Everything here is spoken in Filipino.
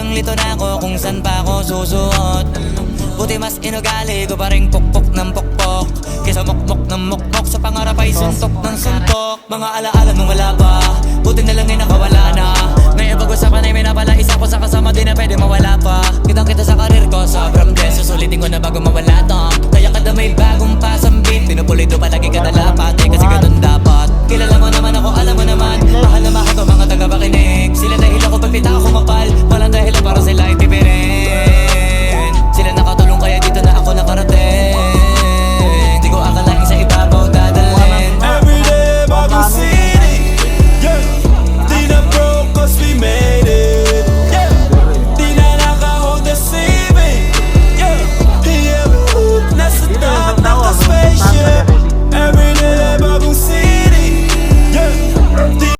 Litong lito na ako kung saan pa ako susuot. Buti mas inugali ko pa rin pukpok ng pukpok kesa mukmok ng mukmok, sa pangarap ay suntok ng suntok. Mga alaala nung wala pa, buti na lang ay nakawala na. May pag-usapan ay may napala, isa ko sa kasama di na pwede mawala pa. Kitang kita sa karir ko, sobrang blessed, susulitin ko na bago mawala to. Kaya kada may bagong pasang beat, pinupulido palagi kada lapate. Kasi